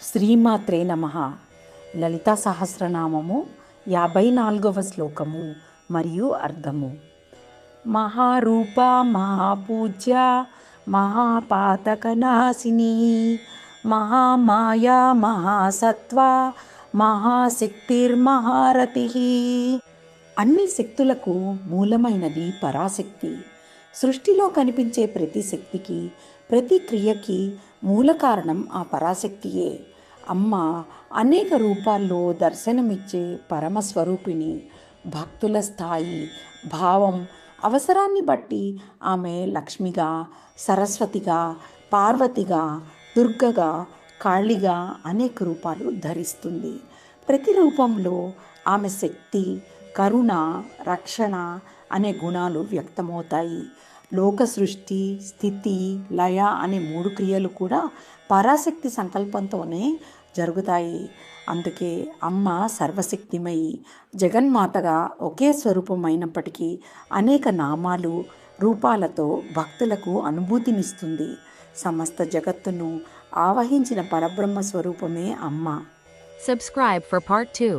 శ్రీమాత్రే నమః. లలితా సహస్రనామము 54వ శ్లోకము మరియు అర్థము. మహారూప మహాపూజ్య మహాపాతకనాశిని మహామాయా మహాసత్వ మహాశక్తిర్మహారతి. అన్ని శక్తులకు మూలమైనది పరాశక్తి. సృష్టిలో కనిపించే ప్రతి శక్తికి, ప్రతి క్రియకి మూల కారణం ఆ పరాశక్తియే. అమ్మ అనేక రూపాల్లో దర్శనమిచ్చే పరమస్వరూపిణి. భక్తుల స్థాయి, భావం, అవసరాన్ని బట్టి ఆమె లక్ష్మిగా, సరస్వతిగా, పార్వతిగా, దుర్గగా, కాళిగా అనేక రూపాలు ధరిస్తుంది. ప్రతి రూపంలో ఆమె శక్తి, కరుణ, రక్షణ అనే గుణాలు వ్యక్తమవుతాయి. లోక సృష్టి, స్థితి, లయ అనే 3 క్రియలు కూడా పరాశక్తి సంకల్పంతోనే జరుగుతాయి. అందుకే అమ్మ సర్వశక్తిమయి, జగన్మాతగా ఒకే స్వరూపమైనప్పటికీ అనేక నామాలు, రూపాలతో భక్తులకు అనుభూతినిస్తుంది. సమస్త జగత్తును ఆవహించిన పరబ్రహ్మ స్వరూపమే అమ్మ. Subscribe for part 2.